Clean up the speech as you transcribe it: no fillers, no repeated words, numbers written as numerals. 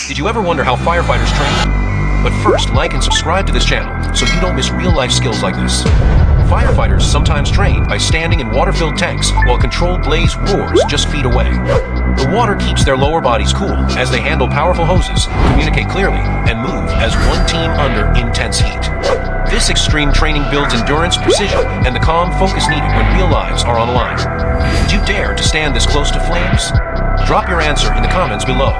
Did you ever wonder how firefighters train? But first, like and subscribe to this channel so you don't miss real-life skills like this. Firefighters sometimes train by standing in water-filled tanks while a controlled blaze roars just feet away. The water keeps their lower bodies cool as they handle powerful hoses, communicate clearly, and move as one team under intense heat. This extreme training builds endurance, precision, and the calm focus needed when real lives are on the line. Would you dare to stand this close to flames? Drop your answer in the comments below.